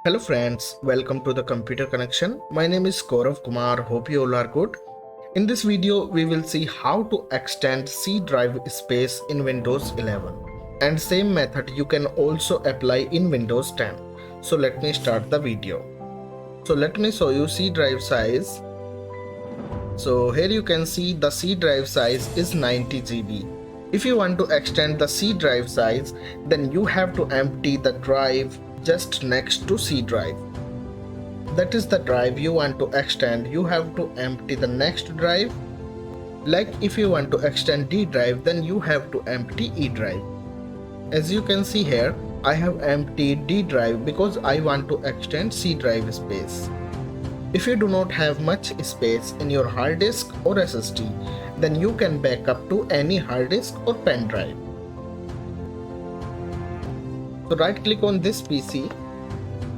Hello friends, welcome to the Computer Connection. My name is Gaurav Kumar. Hope you all are good. In this video, we will see how to extend C drive space in Windows 11. And same method you can also apply in Windows 10. So let me start the video. So let me show you C drive size. So here you can see the C drive size is 90 GB. If you want to extend the C drive size, then you have to empty the drive just next to C drive. That is the drive you want to extend. You have to empty the next drive. Like if you want to extend D drive, then you have to empty E drive. As you can see here, I have emptied D drive because I want to extend C drive space. If you do not have much space in your hard disk or SSD, then you can back up to any hard disk or pen drive. So right click on this PC,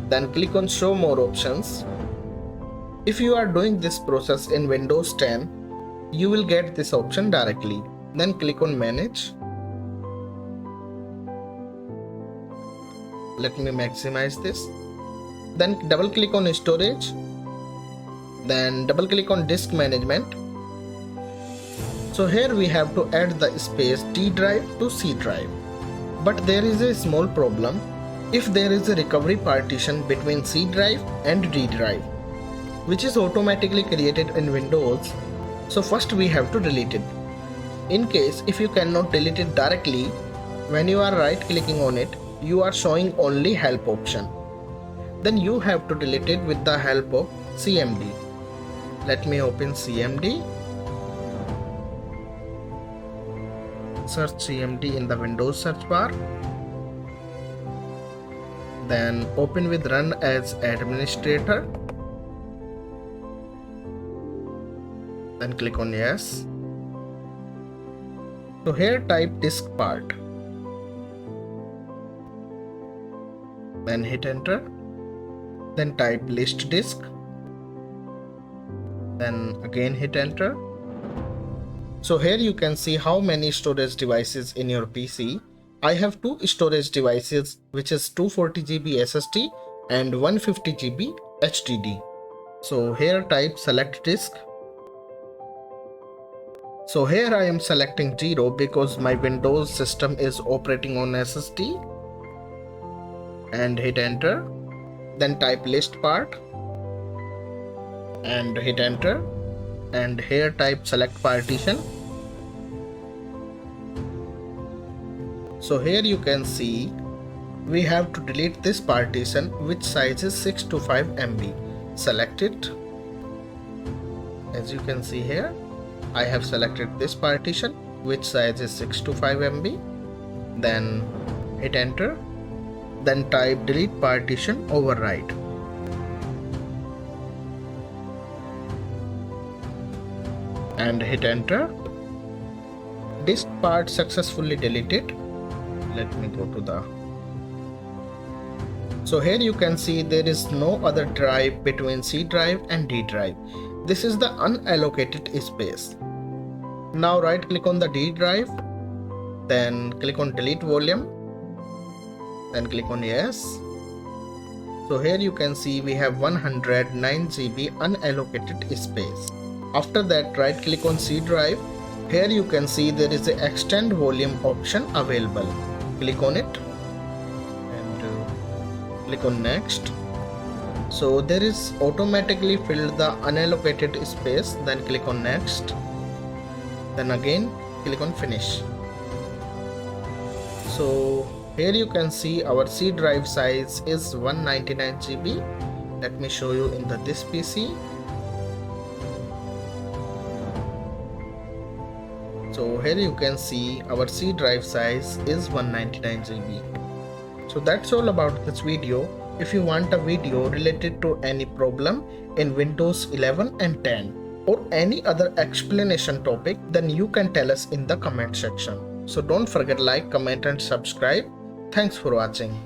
then click on show more options. If you are doing this process in Windows 10, you will get this option directly. Then click on manage. Let me maximize this. Then double click on storage. Then double click on disk management. So here we have to add the space D drive to C drive. But there is a small problem. If there is a recovery partition between C drive and D drive, which is automatically created in Windows, so first we have to delete it. In case if you cannot delete it directly, when you are right clicking on it, you are showing only help option. Then you have to delete it with the help of CMD. Let me open CMD. Search CMD in the Windows search bar. Then open with run as administrator. Then click on yes. So here type disk part. Then hit enter. Then type list disk. Then again hit enter. So here you can see how many storage devices in your PC. I have two storage devices, which is 240 GB SSD and 150 GB HDD. So here type select disk. So here I am selecting 0 because my Windows system is operating on SSD. And hit enter. Then type list part. And hit enter. And here type select partition. So here you can see we have to delete this partition which size is 625 MB. Select it. As you can see here, I have selected this partition which size is 625 MB. Then hit enter. Then type delete partition override. And hit enter. Disk part successfully deleted. Let me go to the. So here you can see there is no other drive between C drive and D drive. This is the unallocated space. Now right click on the D drive. Then click on delete volume. Then click on yes. So here you can see we have 109 GB unallocated space. After that, right click on C drive. Here you can see there is an extend volume option available. Click on it and click on next. So there is automatically filled the unallocated space. Then click on next. Then again click on finish. So here you can see our C drive size is 199 GB. Let me show you in this PC. So here you can see our C drive size is 199 GB. So that's all about this video. If you want a video related to any problem in Windows 11 and 10 or any other explanation topic, then you can tell us in the comment section. So don't forget like, comment and subscribe. Thanks for watching.